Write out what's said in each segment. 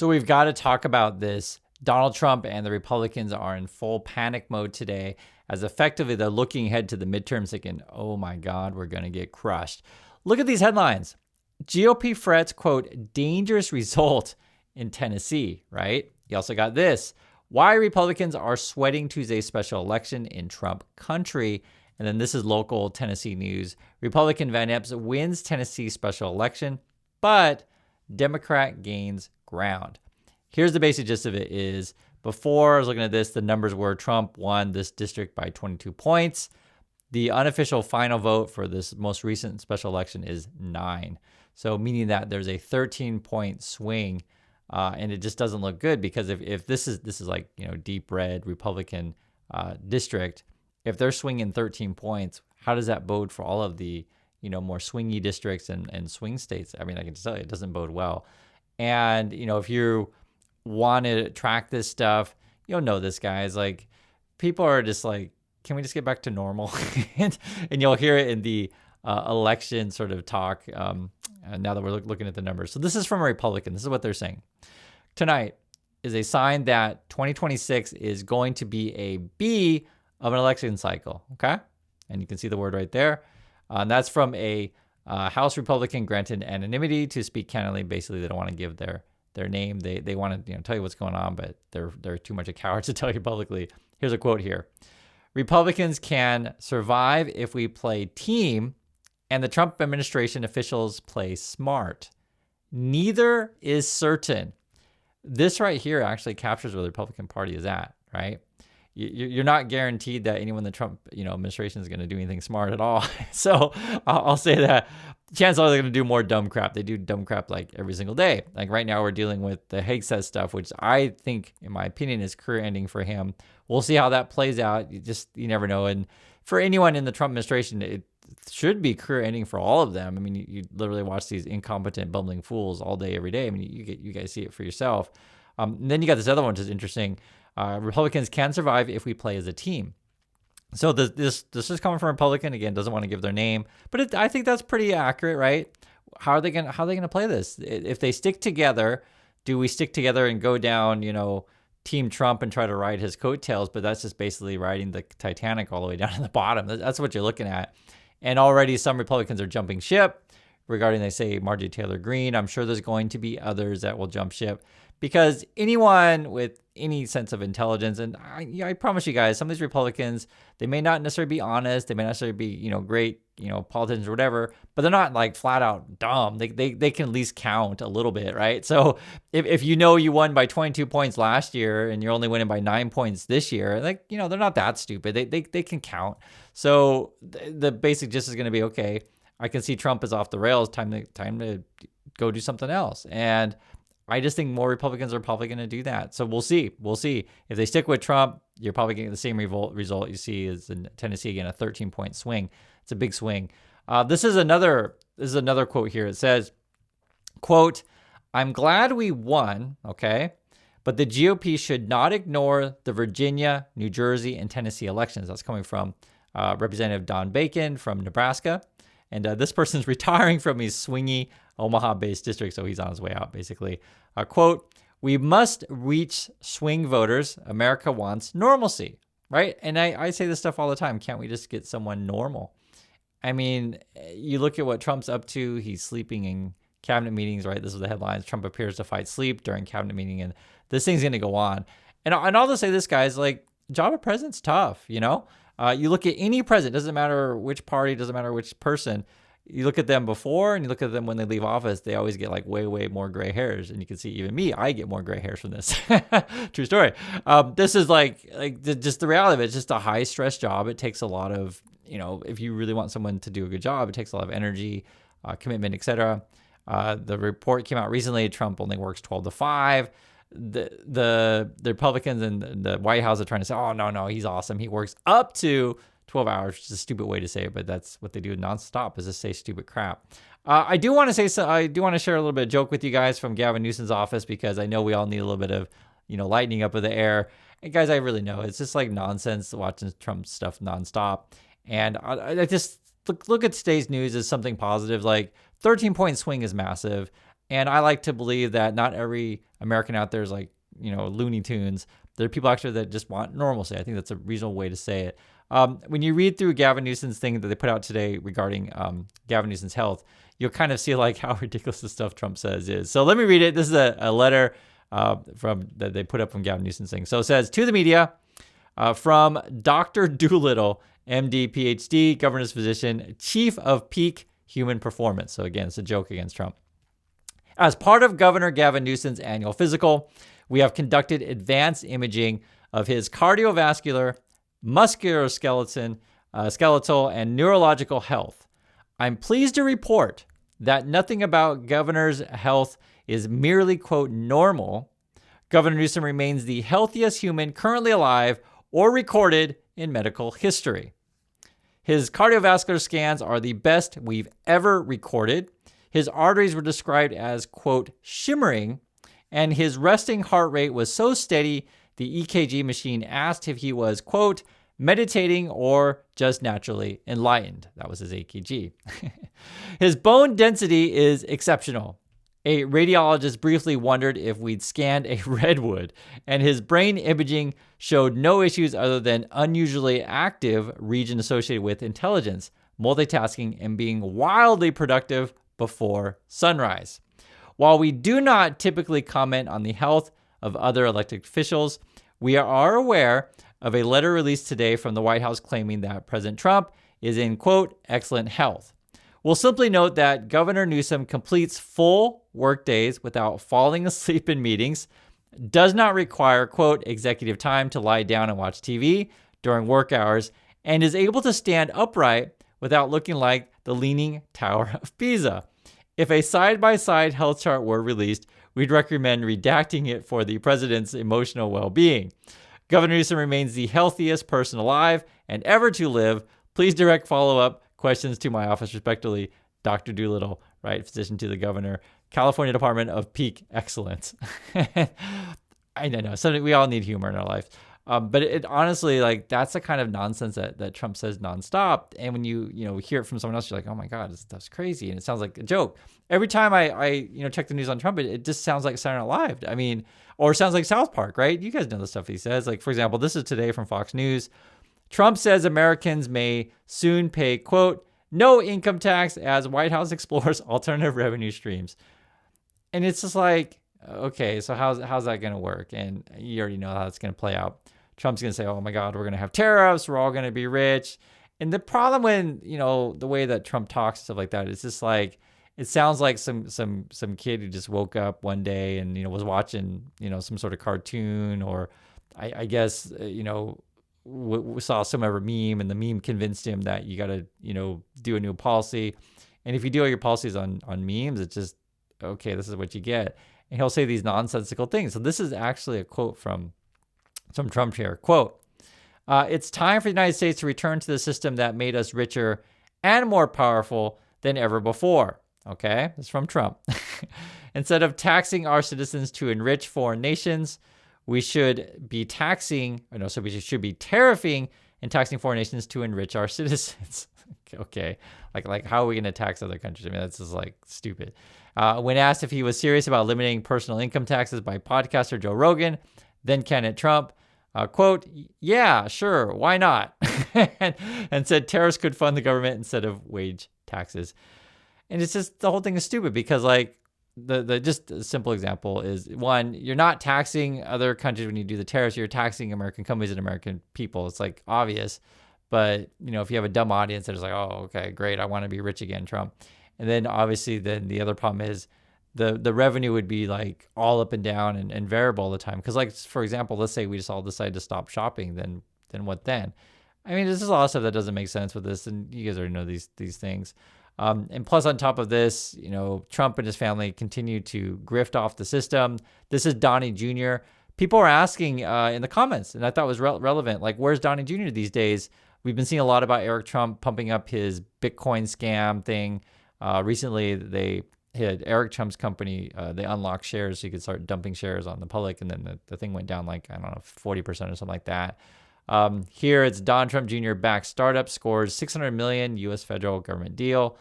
So we've got to talk about this. Donald Trump and the Republicans are in full panic mode today, as effectively they're looking ahead to the midterms thinking, oh my God, we're going to get crushed. Look at these headlines. GOP frets, quote, dangerous result in Tennessee, right? You also got this. Why Republicans are sweating Tuesday's special election in Trump country. And then this is local Tennessee news. Republican Van Epps wins Tennessee special election, but Democrat gains ground. Here's the basic gist of it is, before I was looking at this, the numbers were Trump won this district by 22 points. The unofficial final vote for this most recent special election is 9. So meaning that there's a 13-point swing, and it just doesn't look good, because if this is like, deep red Republican district, if they're swinging 13 points, how does that bode for all of the more swingy districts and swing states? I mean, I can tell you it doesn't bode well. And if you want to track this stuff, you'll know this, guys. Like, people are just like, can we just get back to normal? and you'll hear it in the election sort of talk now that we're looking at the numbers. So this is from a Republican. This is what they're saying. Tonight is a sign that 2026 is going to be a B of an election cycle, okay? And you can see the word right there. And that's from a House Republican granted anonymity to speak candidly. Basically, they don't want to give their name. They want to tell you what's going on, but they're too much a coward to tell you publicly. Here's a quote here. Republicans can survive if we play team and the Trump administration officials play smart. Neither is certain. This right here actually captures where the Republican Party is at, right? You're not guaranteed that anyone in the Trump administration is going to do anything smart at all. So I'll say that chances are they're going to do more dumb crap. They do dumb crap like every single day. Like right now we're dealing with the Hagstad stuff, which I think, in my opinion, is career ending for him. We'll see how that plays out. You never know. And for anyone in the Trump administration, it should be career ending for all of them. I mean, you literally watch these incompetent, bumbling fools all day, every day. I mean, you guys see it for yourself. And then you got this other one, which is interesting. Republicans can survive if we play as a team. So this is coming from a Republican. Again, doesn't want to give their name, but I think that's pretty accurate, right? How are they gonna play this? If they stick together, do we stick together and go down, Team Trump and try to ride his coattails? But that's just basically riding the Titanic all the way down to the bottom. That's what you're looking at. And already some Republicans are jumping ship regarding, they say, Marjorie Taylor Greene. I'm sure there's going to be others that will jump ship, because anyone with any sense of intelligence, and I promise you guys, some of these Republicans, they may not necessarily be honest, they may not necessarily be, great, politicians or whatever, but they're not like flat out dumb. They can at least count a little bit, right? So if you won by 22 points last year and you're only winning by 9 points this year, they're not that stupid. They can count. So the basic gist is going to be, okay, I can see Trump is off the rails. Time to go do something else. And I just think more Republicans are probably going to do that. So we'll see. If they stick with Trump, you're probably getting the same result you see as in Tennessee, again, a 13-point swing. It's a big swing. This is another quote here. It says, quote, "I'm glad we won, okay, but the GOP should not ignore the Virginia, New Jersey, and Tennessee elections." That's coming from Representative Don Bacon from Nebraska. And this person's retiring from his swingy Omaha-based district, so he's on his way out, basically. Quote, "We must reach swing voters. America wants normalcy," right? And I say this stuff all the time. Can't we just get someone normal? I mean, you look at what Trump's up to. He's sleeping in cabinet meetings, right? This is the headlines. Trump appears to fight sleep during cabinet meeting, and this thing's going to go on. And I'll just say this, guys, like, job of president's tough, You look at any president, doesn't matter which party, doesn't matter which person. You look at them before and you look at them when they leave office, they always get like way, way more gray hairs. And you can see even me, I get more gray hairs from this. True story. This is like just the reality of it. It's just a high stress job. It takes a lot of, if you really want someone to do a good job, it takes a lot of energy, commitment, etc. The report came out recently. Trump only works 12 to 5. The Republicans and the White House are trying to say, oh, no, he's awesome. He works up to 12 hours, which is a stupid way to say it, but that's what they do nonstop, is just say stupid crap. I do want to share a little bit of joke with you guys from Gavin Newsom's office, because I know we all need a little bit of, lightening up of the air. And guys, I really know it's just like nonsense watching Trump stuff nonstop. And I just look at today's news as something positive. Like 13-point swing is massive. And I like to believe that not every American out there is like, Looney Tunes. There are people actually that just want normalcy. I think that's a reasonable way to say it. When you read through Gavin Newsom's thing that they put out today regarding Gavin Newsom's health, you'll kind of see like how ridiculous the stuff Trump says is. So let me read it. This is a letter from that they put up from Gavin Newsom's thing. So it says, to the media, from Dr. Doolittle, MD, PhD, governor's physician, chief of peak human performance. So again, it's a joke against Trump. As part of Governor Gavin Newsom's annual physical, we have conducted advanced imaging of his cardiovascular, musculoskeletal, skeletal, and neurological health. I'm pleased to report that nothing about Governor's health is merely, quote, normal. Governor Newsom remains the healthiest human currently alive or recorded in medical history. His cardiovascular scans are the best we've ever recorded. His arteries were described as, quote, shimmering, and his resting heart rate was so steady the EKG machine asked if he was, quote, meditating or just naturally enlightened. That was his EKG. His bone density is exceptional. A radiologist briefly wondered if we'd scanned a redwood, and his brain imaging showed no issues other than unusually active region associated with intelligence, multitasking, and being wildly productive before sunrise. While we do not typically comment on the health of other elected officials, we are aware of a letter released today from the White House claiming that President Trump is in, quote, excellent health. We'll simply note that Governor Newsom completes full workdays without falling asleep in meetings, does not require, quote, executive time to lie down and watch TV during work hours, and is able to stand upright without looking like the Leaning Tower of Pisa. If a side-by-side health chart were released, we'd recommend redacting it for the president's emotional well-being. Governor Newsom remains the healthiest person alive and ever to live. Please direct follow-up questions to my office, respectfully, Dr. Doolittle, right, physician to the governor, California Department of Peak Excellence. I know, something we all need humor in our life. But it honestly, like, that's the kind of nonsense that Trump says nonstop. And when you hear it from someone else, you're like, oh my God, this stuff's crazy. And it sounds like a joke. Every time I check the news on Trump, it just sounds like Saturday Night Live. I mean, or it sounds like South Park, right? You guys know the stuff he says. Like, for example, this is today from Fox News. Trump says Americans may soon pay, quote, no income tax as White House explores alternative revenue streams. And it's just like, okay, so how's that going to work? And you already know how it's going to play out. Trump's going to say, oh my God, we're going to have tariffs. We're all going to be rich. And the problem when, the way that Trump talks, stuff like that, it's just like, it sounds like some kid who just woke up one day and, was watching, some sort of cartoon, or I guess, we saw some other meme, and the meme convinced him that you got to, do a new policy. And if you do all your policies on memes, it's just, okay, this is what you get. And he'll say these nonsensical things. So this is actually a quote from Trump here. Quote, it's time for the United States to return to the system that made us richer and more powerful than ever before. Okay, that's from Trump. Instead of taxing our citizens to enrich foreign nations, we should be tariffing and taxing foreign nations to enrich our citizens. Okay, like how are we going to tax other countries? I mean, that's just like stupid. When asked if he was serious about limiting personal income taxes by podcaster Joe Rogan, then candidate Trump, quote, yeah, sure, why not? and said tariffs could fund the government instead of wage taxes. And it's just, the whole thing is stupid because, like, the just a simple example is, one, you're not taxing other countries when you do the tariffs, you're taxing American companies and American people. It's like obvious. But, if you have a dumb audience that is like, oh, okay, great, I want to be rich again, Trump. And then obviously then the other problem is the revenue would be like all up and down and variable all the time. Because, like, for example, let's say we just all decide to stop shopping, then what then? I mean, there's just a lot of stuff that doesn't make sense with this, and you guys already know these things. And plus, on top of this, Trump and his family continue to grift off the system. This is Donnie Jr. People are asking in the comments, and I thought it was relevant, like, where's Donnie Jr. these days? We've been seeing a lot about Eric Trump pumping up his Bitcoin scam thing. Recently, they had Eric Trump's company, they unlocked shares so you could start dumping shares on the public, and then the thing went down like, I don't know, 40% or something like that. Here it's Don Trump Jr. backed startup scores $600 million U.S. federal government deal.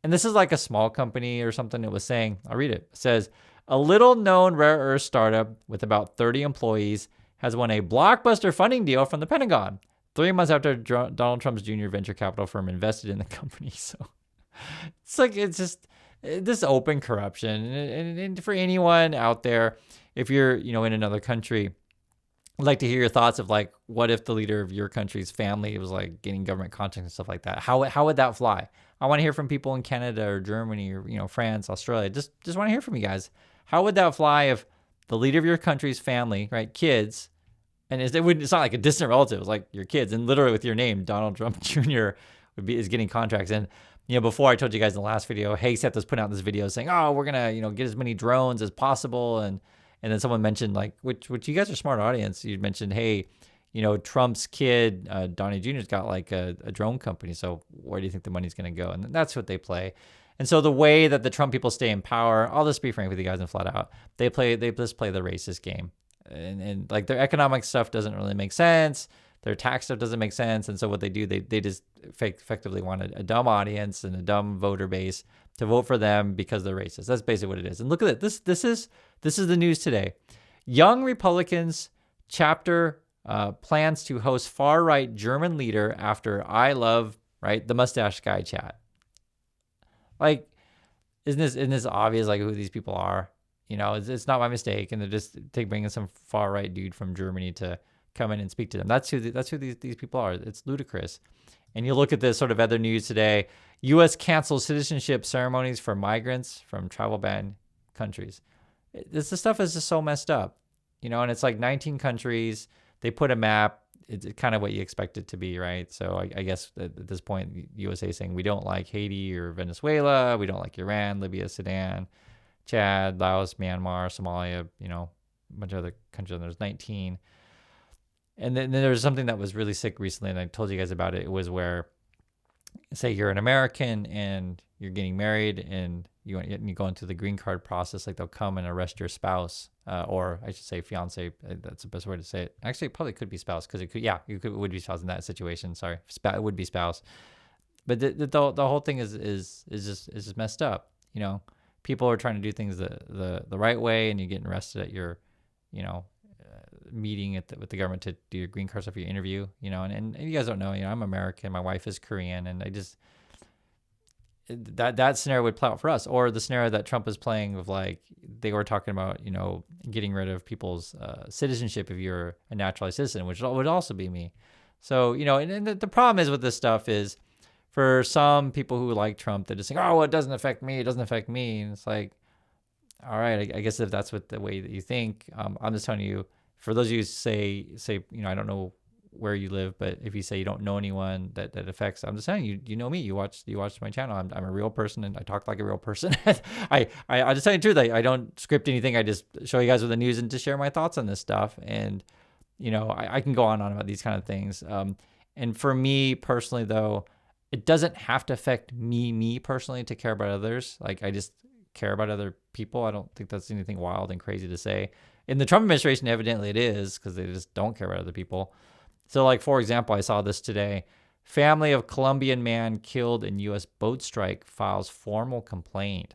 And this is like a small company or something. It was saying, I'll read it. It says, a little known rare earth startup with about 30 employees has won a blockbuster funding deal from the Pentagon 3 months after Donald Trump's junior venture capital firm invested in the company. So it's just this open corruption. And for anyone out there, if you're, in another country, I'd like to hear your thoughts of like, what if the leader of your country's family was like getting government contracts and stuff like that? How would that fly? I want to hear from people in Canada or Germany or, France, Australia. Just want to hear from you guys. How would that fly if the leader of your country's family, right, kids, and it's not like a distant relative, it's like your kids, and literally with your name, Donald Trump Jr. is getting contracts. And before I told you guys in the last video, hey, Seth was putting out this video saying, oh, we're gonna get as many drones as possible, and then someone mentioned like, which you guys are a smart audience. You mentioned, hey, Trump's kid, Donnie Jr.'s got like a drone company. So where do you think the money's gonna go? And that's what they play. And so the way that the Trump people stay in power, I'll just be frank with you guys and flat out, they just play the racist game. And like their economic stuff doesn't really make sense. Their tax stuff doesn't make sense. And so what they do, they just effectively want a dumb audience and a dumb voter base to vote for them because they're racist. That's basically what it is. And look at it. This is the news today. Young Republicans chapter plans to host far-right German leader after I love, right, the mustache guy chat. Like, isn't this obvious, like, who these people are? It's not my mistake, and they're just bringing some far right dude from Germany to come in and speak to them. That's who these people are. It's ludicrous. And you look at this sort of other news today. U.S. cancels citizenship ceremonies for migrants from travel ban countries. This stuff is just so messed up, And it's like 19 countries. They put a map. It's kind of what you expect it to be, right? So I guess at this point, USA is saying we don't like Haiti or Venezuela. We don't like Iran, Libya, Sudan, Chad, Laos, Myanmar, Somalia, a bunch of other countries. There's 19. And then there was something that was really sick recently, and I told you guys about it. It was where, say you're an American and you're getting married and you go into the green card process, like they'll come and arrest your spouse, or I should say fiance. That's the best way to say it. Actually, it probably could be spouse because it would be spouse in that situation. Sorry, it would be spouse. But the whole thing is just messed up. People are trying to do things the right way, and you're getting arrested at your, meeting with the government to do your green card stuff for your interview, and you guys don't know, I'm American, my wife is Korean, and I just, that scenario would play out for us, or the scenario that Trump is playing of like, they were talking about, getting rid of people's citizenship if you're a naturalized citizen, which would also be me. So, and the problem is with this stuff is, for some people who like Trump, they're just saying, oh, well, it doesn't affect me. And it's like, all right, I guess if that's the way that you think, I'm just telling you, for those of you who say, I don't know where you live, but if you say you don't know anyone that affects, I'm just saying, you know me, you watch my channel. I'm a real person and I talk like a real person. I just tell you the truth. I don't script anything. I just show you guys with the news and to share my thoughts on this stuff. And, I can go on about these kind of things. And for me personally, though, it doesn't have to affect me personally to care about others. Like, I just care about other people. I don't think that's anything wild and crazy to say. In the Trump administration, evidently it is, because they just don't care about other people. So, like, for example, I saw this today. Family of Colombian man killed in U.S. boat strike files formal complaint,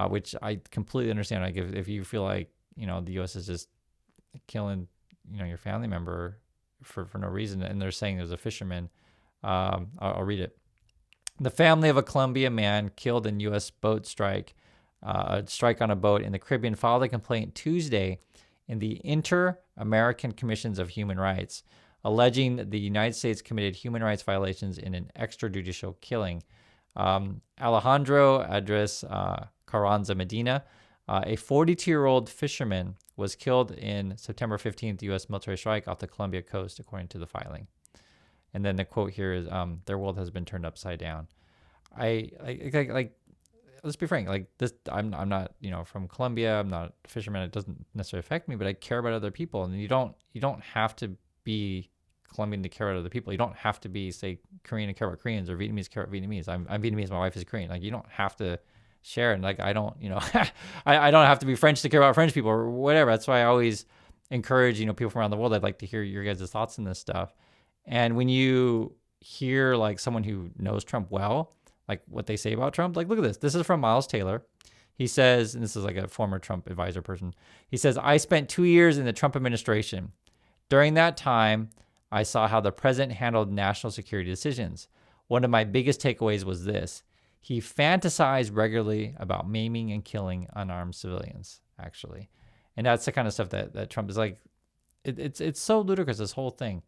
which I completely understand. Like, if you feel like, the U.S. is just killing, your family member for no reason, and they're saying there's a fisherman, I'll read it. The family of a Colombian man killed in U.S. boat strike, a strike on a boat in the Caribbean, filed a complaint Tuesday in the Inter-American Commissions of Human Rights, alleging that the United States committed human rights violations in an extrajudicial killing. Alejandro Andres Carranza Medina, a 42-year-old fisherman, was killed in September 15th U.S. military strike off the Colombia coast, according to the filing. And then the quote here is, their world has been turned upside down. I let's be frank, like this, I'm not, from Colombia. I'm not a fisherman. It doesn't necessarily affect me, but I care about other people. And you don't have to be Colombian to care about other people. You don't have to be, say, Korean to care about Koreans, or Vietnamese to care about Vietnamese. I'm Vietnamese. My wife is Korean. Like, you don't have to share. And like, I don't, I don't have to be French to care about French people or whatever. That's why I always encourage, people from around the world. I'd like to hear your guys' thoughts on this stuff. And when you hear like someone who knows Trump well, like what they say about Trump. Like, look at this. This is from Miles Taylor. He says, and this is like a former Trump advisor person. He says, I spent 2 years in the Trump administration. During that time, I saw how the president handled national security decisions. One of my biggest takeaways was this. He fantasized regularly about maiming and killing unarmed civilians, actually. And that's the kind of stuff that Trump is like, it's so ludicrous, this whole thing.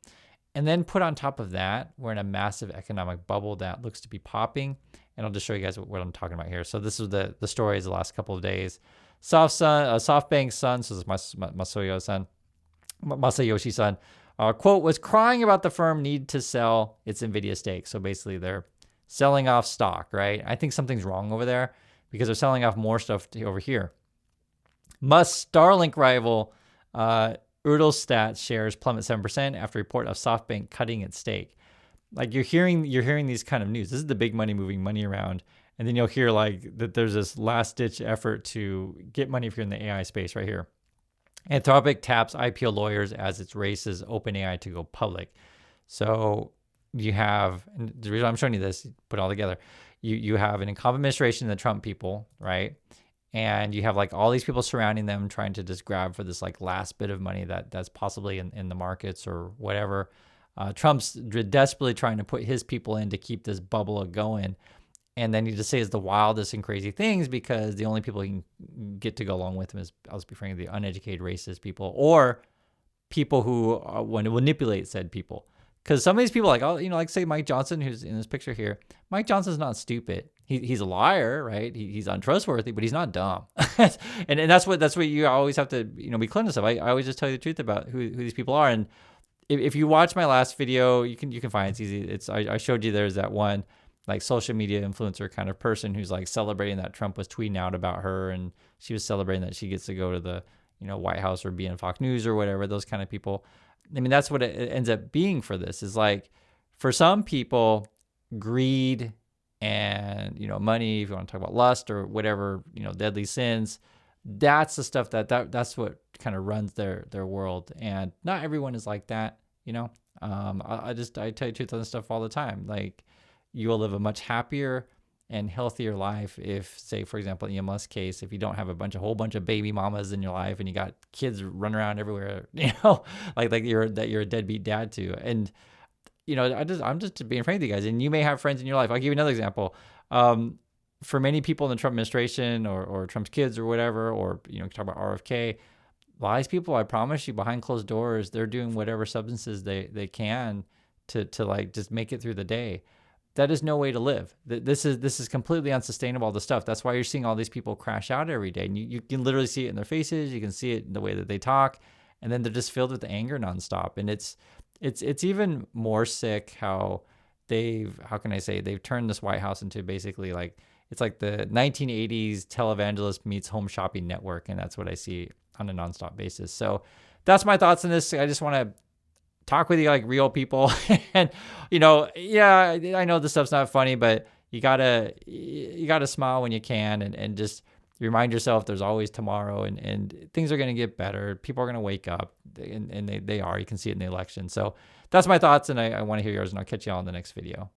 And then put on top of that, we're in a massive economic bubble that looks to be popping. And I'll just show you guys what I'm talking about here. So this is the stories the last couple of days. SoftBank's son, so this is Masayoshi son, quote, was crying about the firm need to sell its NVIDIA stake. So basically they're selling off stock, right? I think something's wrong over there because they're selling off more stuff over here. Musk's Starlink rival, Eutelstat shares plummet 7% after report of SoftBank cutting its stake. Like you're hearing these kind of news. This is the big money moving money around. And then you'll hear like that there's this last ditch effort to get money if you're in the AI space right here. Anthropic taps IPO lawyers as it races OpenAI to go public. So you have, and the reason I'm showing you this, put it all together, you have an incumbent administration, the Trump people, right? And you have like all these people surrounding them trying to just grab for this like last bit of money that's possibly in the markets or whatever. Trump's desperately trying to put his people in to keep this bubble going. And then he just says the wildest and crazy things because the only people he can get to go along with him is, I'll just be frank, the uneducated racist people or people who want to manipulate said people. Because some of these people, like, like say Mike Johnson, who's in this picture here, Mike Johnson's not stupid. He's a liar, right? He's untrustworthy, but he's not dumb. and that's what you always have to, be clear of. I always just tell you the truth about who these people are. And if you watch my last video, you can find it's easy. I showed you there's that one like social media influencer kind of person who's like celebrating that Trump was tweeting out about her, and she was celebrating that she gets to go to the White House or be in Fox News or whatever. Those kind of people. I mean, that's what it ends up being for this. Is like for some people, greed and money. If you want to talk about lust or whatever, deadly sins. That's the stuff that's what kind of runs their world, and not everyone is like that. I tell you the truth on this stuff all the time. Like you will live a much happier and healthier life if, say, for example, in Elon Musk's case, if you don't have a whole bunch of baby mamas in your life and you got kids running around everywhere, like you're a deadbeat dad too. And I'm just being frank with you guys. And you may have friends in your life. I'll give you another example. For many people in the Trump administration or Trump's kids or whatever, or talk about RFK, a lot of these people, I promise you, behind closed doors, they're doing whatever substances they can to like just make it through the day. That is no way to live. This is completely unsustainable, all the stuff. That's why you're seeing all these people crash out every day. And you can literally see it in their faces. You can see it in the way that they talk. And then they're just filled with anger nonstop. And it's even more sick how they've turned this White House into basically like, it's like the 1980s televangelist meets home shopping network. And that's what I see on a nonstop basis. So that's my thoughts on this. I just want to talk with you like real people. And, I know this stuff's not funny, but you gotta smile when you can and just remind yourself there's always tomorrow and things are going to get better. People are going to wake up and they are. You can see it in the election. So that's my thoughts, and I want to hear yours, and I'll catch you all in the next video.